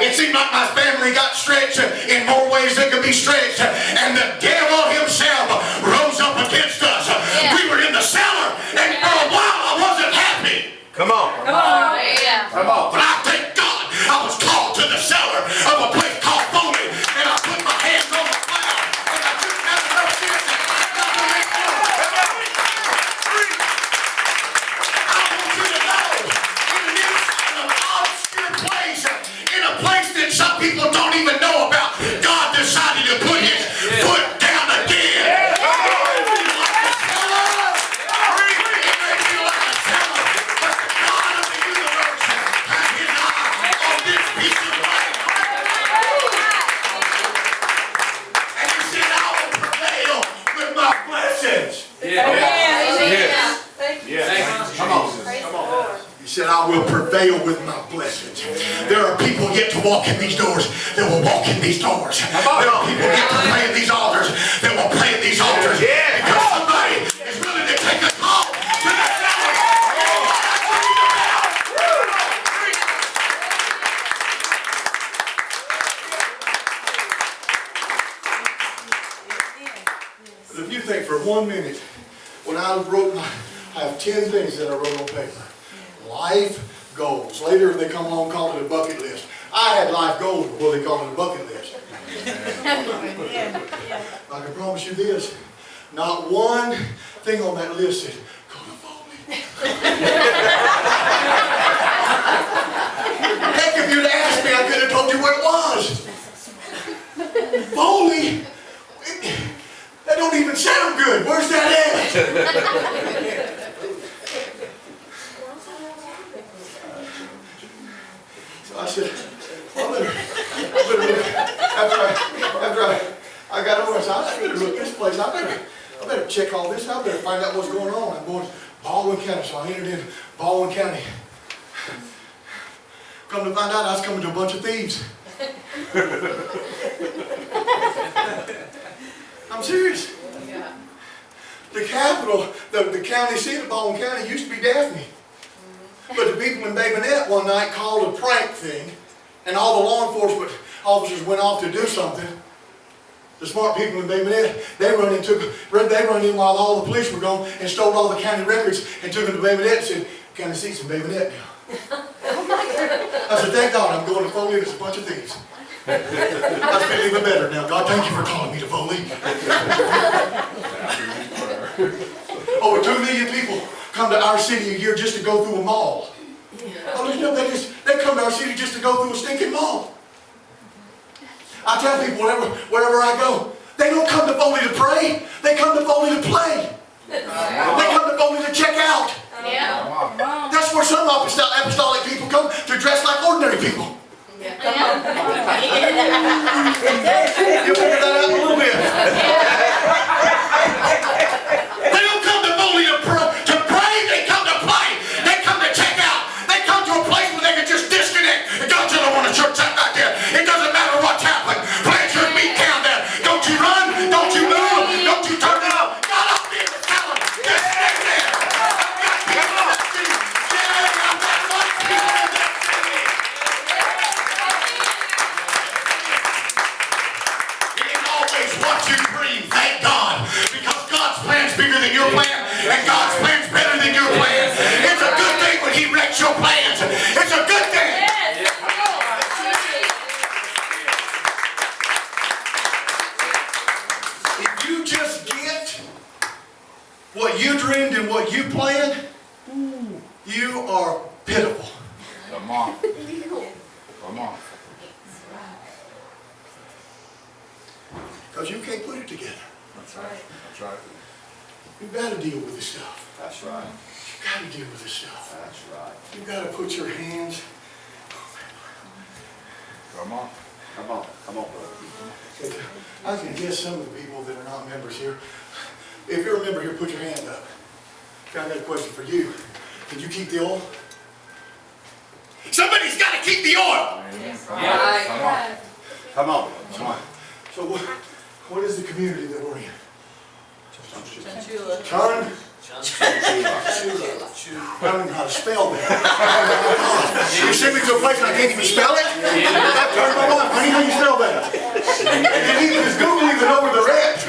It seemed like my family got stretched in more ways than could be stretched. And the devil himself rose up against us. Yeah. We were in the cellar, and for a while I wasn't happy. Come on. Come on. Yeah. Come on. But I thank God I was called to the cellar of a place called Foley, and I put my hands on the plow, and I took out enough sense. I want you to know, in an obscure place, in a place that some people don't even know about, God decided to put His said, I will prevail with my blessings. There are people yet to walk in these doors that will walk in these doors. There are people yet to pray in these altars that will pray in these altars. Because somebody is willing to take a call to the cellar. But if you think for 1 minute, when I wrote I have 10 things that I wrote on paper. Life goals. Later they come along and call it a bucket list. I had life goals before they called it a bucket list. I can promise you this, not one thing on that list said, go to Foley. Heck, if you'd asked me, I could have told you what it was. Foley? That don't even sound good. Where's that at? So I said, I better look. After I got over, I said, I better look this place. I better check all this. I better find out what's going on. I'm going to Baldwin County. So I entered in Baldwin County. Come to find out, I was coming to a bunch of thieves. I'm serious. The capital, the county seat of Baldwin County used to be Daphne. But the people in Bay Minette one night called a prank thing, and all the law enforcement officers went off to do something. The smart people in Bay Minette, they run in while all the police were gone and stole all the county records and took them to Bay Minette and said, county seat's in Bay Minette now. I said, thank God I'm going to Foley, there's a bunch of thieves. I feel even better now. God, thank you for calling me to Foley. Over 2 million people come to our city a year just to go through a mall. Oh, you know, they come to our city just to go through a stinking mall. I tell people wherever I go, they don't come to Foley to pray. They come to Foley to play. They come to Foley to check out. That's where some apostolic people come to dress like ordinary people. You figure that out a little bit. They don't come to Foley to pray, they come to play. They come to check out. They come to a place where they can just disconnect. And God, you don't want a church out back there. It doesn't matter what's happening. Plant your feet down there. Don't you run, don't you move, don't you turn around. God, I'll be in the cellar. Just stay there. I've got people in that city. Yeah, I've got lots of people in that city. It ain't always what you dream, thank God. Because God's plan's bigger than your plan, and God's plan's better than your plan. It's a good thing when He wrecks your plans. It's a good thing. If you just get what you dreamed and what you planned, you are pitiful. Come on. Come on. Because you can't put it together. That's right. That's right. You've got to deal with this stuff. That's right. You've got to deal with this stuff. That's right. You've got to put your hands. Come on. Come on. Come on, brother. I can guess some of the people that are not members here. If you're a member here, put your hand up. Okay, I got a question for you. Did you keep the oil? Somebody's got to keep the oil! Come on. Come on. Come on. So what is the community that we're in? Chula. Chun? I don't even know how to spell that. You sent me to a place and I can't even spell it? I turned my wife, honey, how you spell that? And even does Google even know where they're at?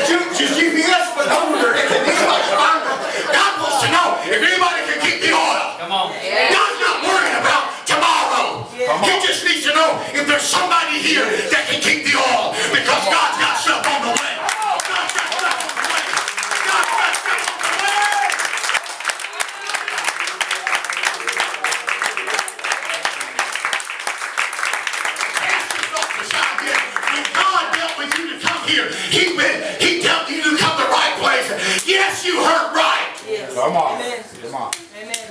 Just GPS, but know where they're at. Anybody's find them. God wants to know if anybody can keep the oil. Come on. God's not worried about tomorrow. He just needs to know if there's somebody here that can keep the oil. Because God's got stuff on the way. God's got stuff on the way. God's got stuff on the way. Cast yourself aside here. When God dealt with you to come here, He dealt you to come to the right place. Yes, you heard right. Come on. Amen. Come on. Amen.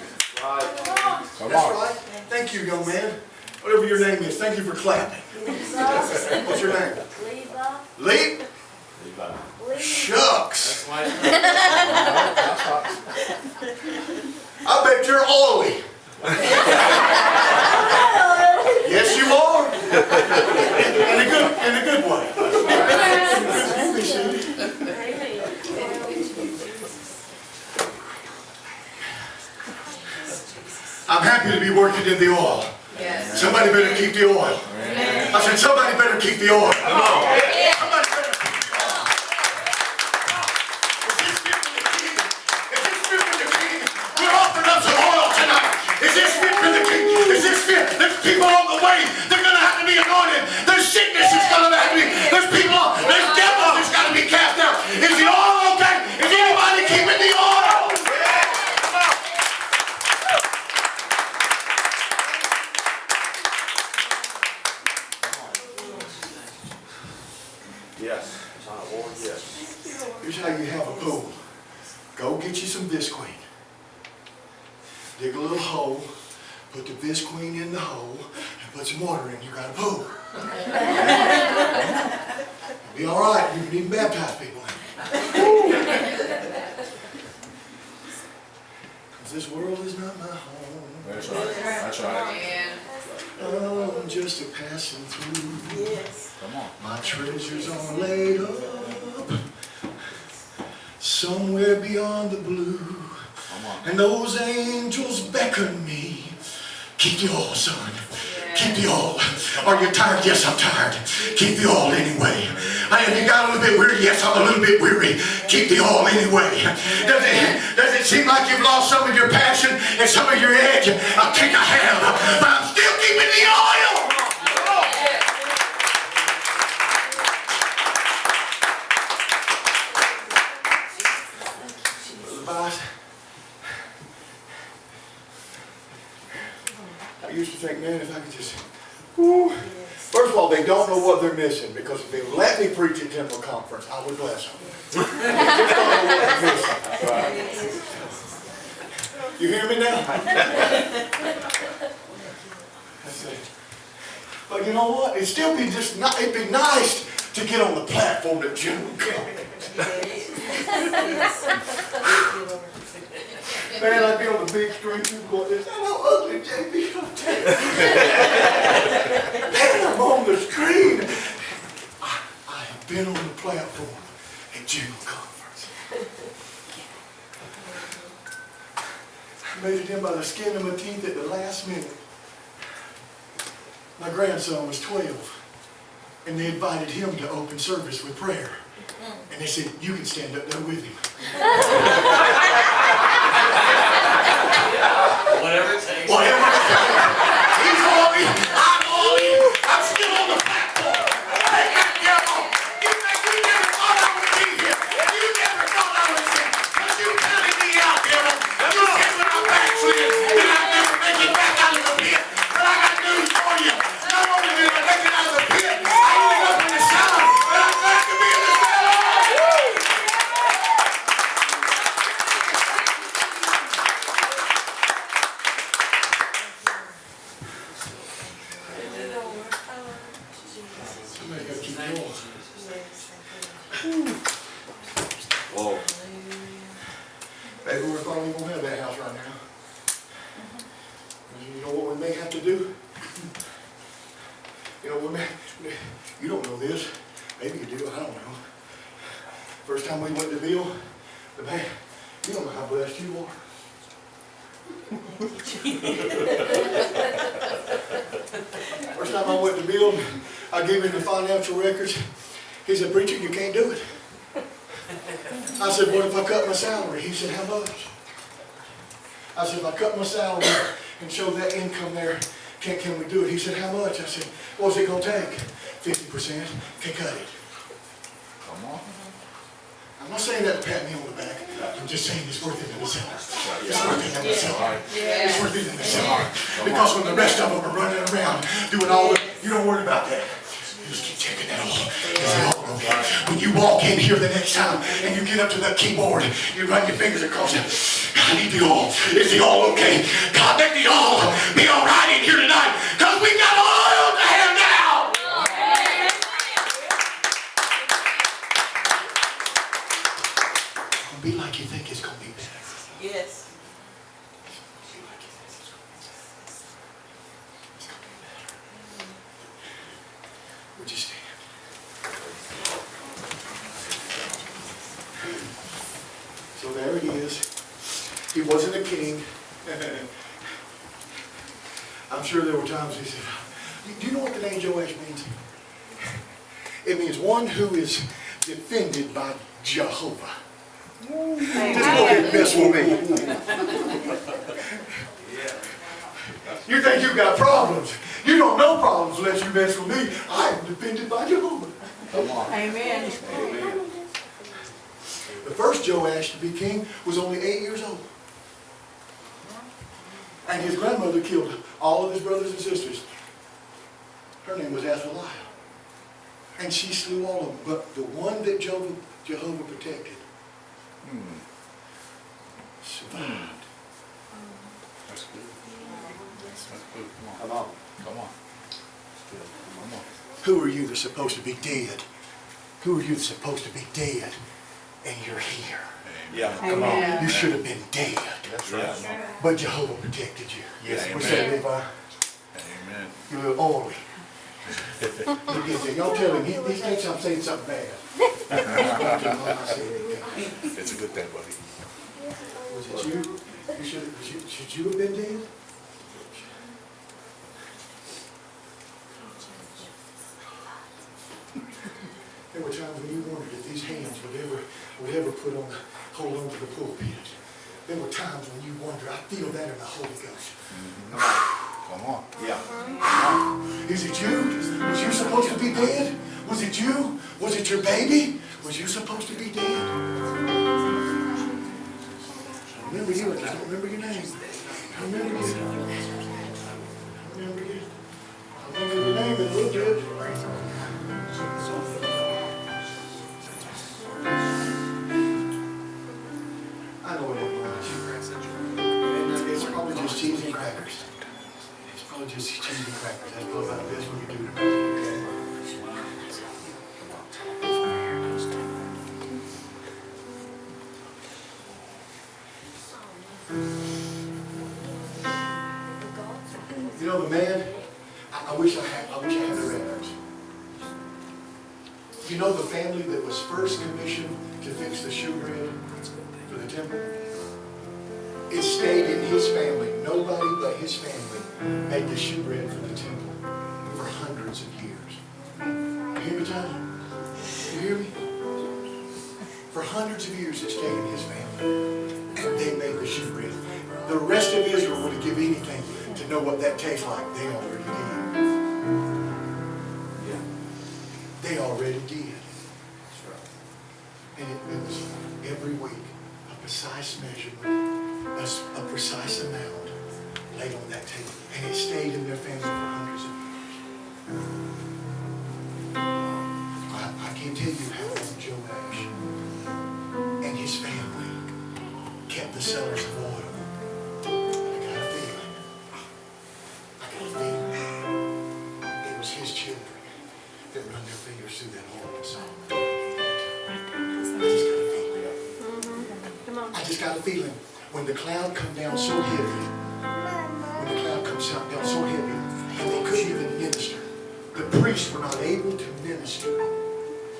Come That's on. right. Thank you, young man. Whatever your name is, thank you for clapping. What's your name? Lee? Shucks. That's why. I bet you're oily. Yes, you are. In a good way. You be seated. I'm happy to be working in the oil. Yes. Somebody better keep the oil. I said, somebody better keep the oil. Come on. Somebody better keep the oil. Is this fit for the king? Is this fit for the king? We're offering up some oil tonight. Is this fit for the king? Is this fit? There's people on the way. They're going to have to be anointed. There's sickness that's going to have to be. There's people. There's devils that's got to be cast out. Is the oil okay? Is anybody keeping the oil? Yes. Lord, yes. Here's how you have a pool. Go get you some Visqueen. Dig a little hole, put the Visqueen in the hole, and put some water in. You got a pool. Be all right. You can even baptize people in it. Because this world is not my home. That's right. That's right. Oh, I'm just a passing through. Yes. Come on. My treasures are laid up somewhere beyond the blue. Come on. And those angels beckon me. Keep the oil, son. Keep the oil. Are you tired? Yes, I'm tired. Keep the oil anyway. Have you got a little bit weary? Yes, I'm a little bit weary. Keep the oil anyway. Does it seem like you've lost some of your passion and some of your edge? I'll take a hand, but I'm still keeping the oil. I used to think, man, if I could just, whoo. First of all, they don't know what they're missing, because if they would let me preach at Temple Conference, I would bless them. They just don't know what they're missing. You hear me now? That's it. But you know what? It'd still be just not, it'd be nice to get on the platform at General Conference. Man, I'd be on the big screen, people going, is that how ugly JB? Man, I'm on the screen. I have been on the platform at General Conference. I made it in by the skin of my teeth at the last minute. My grandson was 12, and they invited him to open service with prayer. And they said, you can stand up there with him. Whatever it takes. Whatever it takes. He's all in. I'm all in. I'm still on the platform. Hey, devil, you never thought I would be here. You never thought I would be. But you counted me out, devil. You said when I'm backslid, then I'd never make it back out of the pit. But I got news for you. Not only did I make it out of the pit, I ended up in the cellar. But I'm glad to be in the cellar. Somebody got to keep going. Whoa. Maybe we're probably going to have that house right now. You know what we may have to do? You know, you don't know this. Maybe you do, I don't know. First time we went to Bill, the man, you don't know how blessed you are. First time I went to Bill, I gave him the financial records. He said, preacher, you can't do it. I said, what if I cut my salary? He said, how much? I said, if I cut my salary and show that income there, can we do it? He said, how much? I said, what's it going to take? 50%. Okay, cut it. Come on. I'm not saying that to pat me on the back. I'm just saying it's worth it in the cellar. It's worth it in the cellar. It's worth it in the cellar. Because when the rest of them are running around doing all the, you don't worry about that. You just keep checking that all. It's all okay. When you walk in here the next time and you get up to that keyboard, you run your fingers across it. I need the oil. Is the oil okay? God, let the oil be all right in here tonight. Because we got oil to hand out. Be like you think it's going to be better. Yes. Be like you think it's going to be better. He wasn't a king. I'm sure there were times he said, do you know what the name Joash means? It means one who is defended by Jehovah. Just go ahead and mess with me. You think you got problems. You don't know problems unless you mess with me. I am defended by Jehovah. Come on. Amen. The first Joash to be king was only 8 years old. And his grandmother killed all of his brothers and sisters. Her name was Athaliah. And she slew all of them. But the one that Jehovah protected survived. That's good. That's good. Come on. Come on. Come on. Who are you that's supposed to be dead? Who are you that's supposed to be dead? And you're here. Yeah. Come on. Amen. You should have been dead. That's right. But Jehovah protected you. Yes, What's amen. that, Levi? Amen. You're a little oily. Look at that. Y'all tell him, he thinks I'm saying something bad. It's a good thing, buddy. Was it you? Should you have been dead? There were times when you wondered if these hands would ever hold on to the pulpit. There were times when you wondered, I feel that in the Holy Ghost. Come on. Yeah. Is it you? Was you supposed to be dead? Was it you? Was it your baby? Was you supposed to be dead? I remember you, I just don't remember your name. I remember you. I remember you. I remember your name a little bit. I know what it was. And it's probably just cheese and crackers. It's probably just cheese and crackers. That's probably about the best we can do tonight, okay? You know the man, I wish I had the records. You know the family that was first commissioned to fix the shewbread for the temple? It stayed in his family. Nobody but his family made the shewbread for the temple for hundreds of years. You hear me, Johnny? You hear me? For hundreds of years it stayed in his family. And they made the shewbread. The rest of Israel would have given anything to know what that tastes like. They already did. Yeah. They already did. And it was every week a precise measurement, a precise amount laid on that table. And it stayed in their family for hundreds of years. I can't tell you how long Joash and his family kept the cellars of oil. It was his children that run their fingers through that oil and Solomon. I just got a feeling when the cloud come down so heavy, and they couldn't even minister. The priests were not able to minister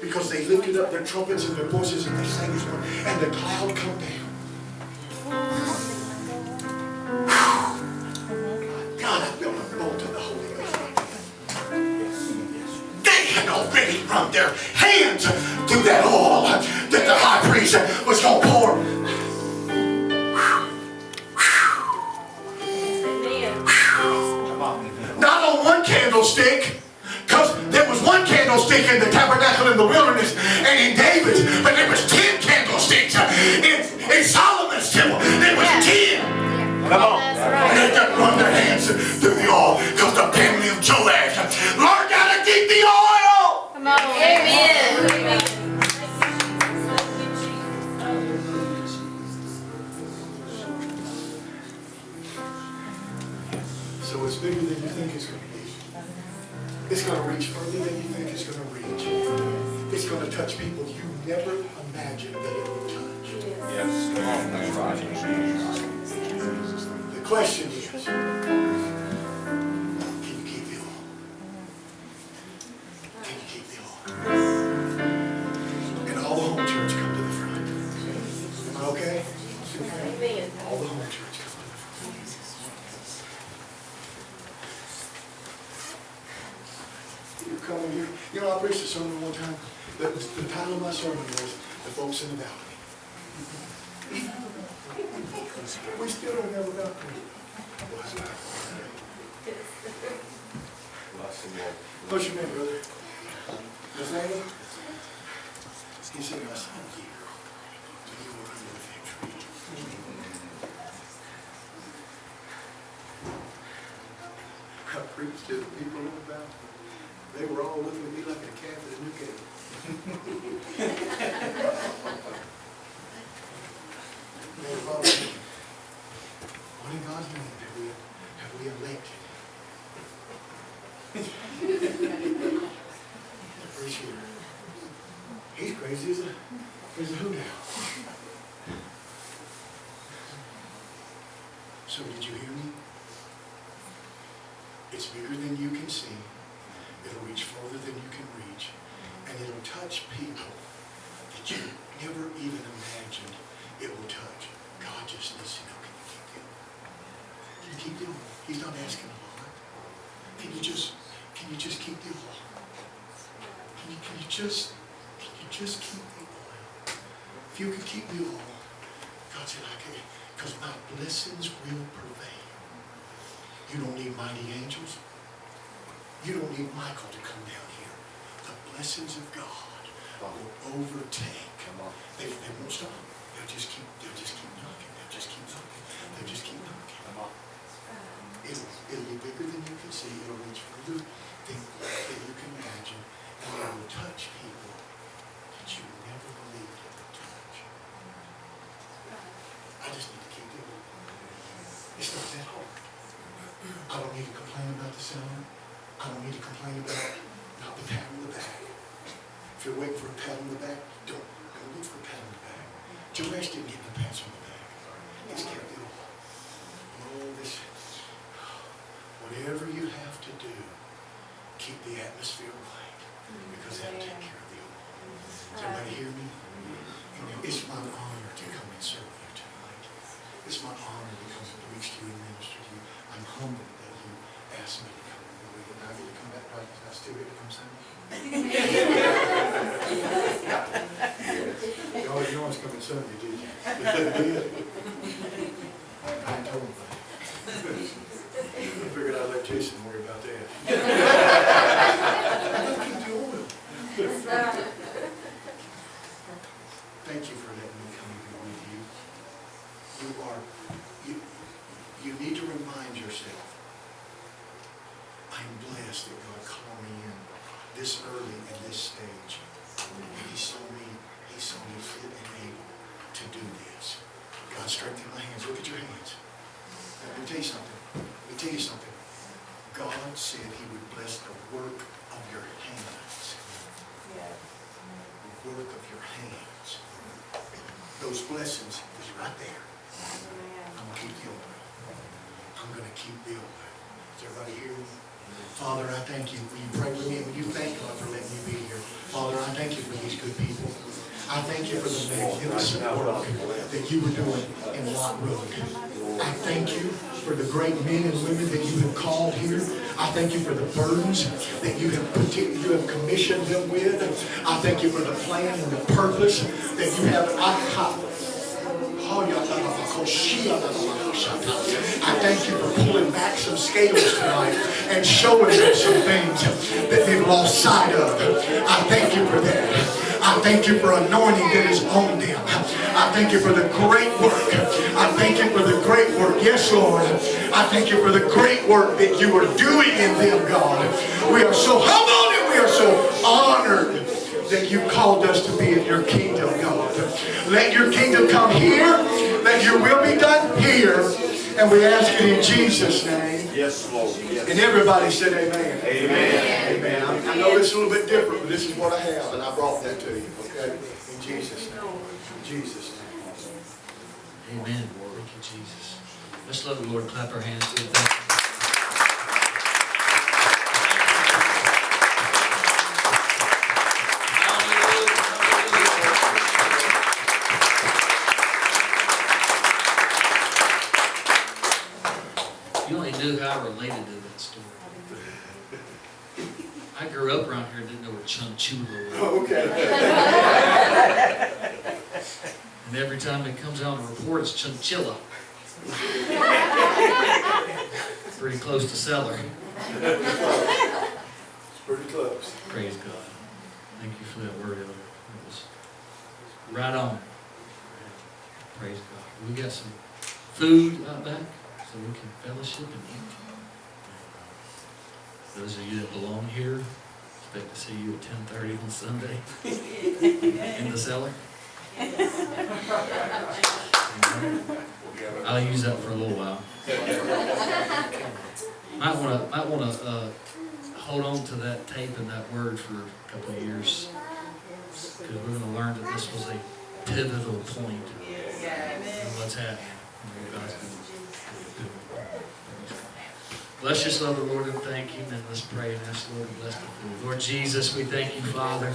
because they lifted up their trumpets and their voices and they sang this one, and the cloud come down. God, I felt a bolt of the Holy Ghost right there. They had already run their hands through that oil that the high priest was going to pour. Not on one candlestick, because there was one candlestick in the tabernacle in the wilderness and in David's, but there was 10 candlesticks in Solomon's temple. There was 10. Come on. And they got to run their hands through the oil because the family of Joash, Lord, got to keep the oil. Come on. Amen. So it's bigger than you think it's going to be. It's going to reach further than you think it's going to reach. It's going to touch people you never imagined that it would touch. Yes. Come on. That's right. The question is, can you keep the oil? Can you keep the oil? And all the home church come to the front. Am I okay? Amen. All the home church, come to the front. You come in here. You know, I preached a sermon one time. The title of my sermon was The Folks in the Balcony. We still don't have a balcony. What's your name, brother? Nathaniel? He said, my son here. You will be the victory. I preached to the people in the balcony. They were all looking at me like a calf at a new cake. They were probably thinking, what in God's name have we elected? Appreciate it. He's crazy as a who now? So did you hear me? It's bigger than you can see. It'll reach further than you can reach. And it'll touch people that you never even imagined it will touch. God just needs to know, can you keep doing? Can you keep doing? He's not asking a lot. Can you just keep the oil? Can you just keep the oil? If you could keep the oil, God said, I can, because my blessings will prevail. You don't need mighty angels. You don't need Michael to come down here. The blessings of God will overtake. They won't stop. They'll just keep knocking. They'll just keep knocking. They'll just keep knocking. It'll be bigger than you can see. It'll reach further than you can imagine. And it will touch people that you never believed it would touch. I just need to keep doing it. It's not that hard. I don't need to complain about the cellar. I don't need to complain about not the pat on the back. If you're waiting for a pat on the back, don't look for a pat on the back. Joash didn't get the pats on the back. He's kept it all. Oh, this, whatever you have to do, keep the atmosphere right, because that'll take care of the oil. Does everybody hear me? It's my honor to come and serve you tonight. It's my honor to come and preach to you and minister to you. I'm humbled that you asked me to come. I get to come back, right? I still get to come Sunday? You always come on Sunday, did you? I told him that. I figured I'd let Jason worry about that. I keep the oil. Thank you for letting me come here with you. You need to remind yourself, I'm blessed that God called me in this early at this stage. He saw me fit and able to do this. God strengthened my hands. Look at your hands. Let me tell you something. God said he would bless the work of your hands. The work of your hands. Those blessings is right there. I'm going to keep the oil. I'm going to keep the oil. Does everybody hear me? Father, I thank you. Will you pray with me? Will you thank God for letting me be here? Father, I thank you for these good people. I thank you for the magnificent work that you were doing in Lot Road. I thank you for the great men and women that you have called here. I thank you for the burdens that you have commissioned them with. I thank you for the plan and the purpose that you have. I thank you for pulling back some scales tonight and showing them some things that they've lost sight of. I thank you for that. I thank you for anointing that is on them. I thank you for the great work. I thank you for the great work. Yes, Lord. I thank you for the great work that you are doing in them, God. We are so humbled and we are so honored that you called us to be in your kingdom, God. Let your kingdom come here. Let your will be done here. And we ask it in Jesus' name. Yes, Lord. Yes. And everybody said amen. Amen. Amen. I know this is a little bit different, but this is what I have, and I brought that to you. Okay? In Jesus' name. In Jesus' name. Amen. Thank you, Jesus. Let's let the Lord clap our hands. Thank you. You only knew how I related to that story. I grew up around here and didn't know what chunchula was. Okay. And every time it comes out in a report, it's chinchilla. Pretty close to Cellar. It's pretty close. Praise God. Thank you for that word, Elder. It was right on. Praise God. We got some food out back so we can fellowship and eat. Those of you that belong here, expect to see you at 10:30 on Sunday in the cellar. I'll use that for a little while. Might wanna hold on to that tape and that word for a couple of years, because we're gonna learn that this was a pivotal point in what's happening. And what God's gonna do. Let's just love the Lord and thank Him, and let's pray and ask the Lord to bless the food. Lord Jesus, we thank you, Father.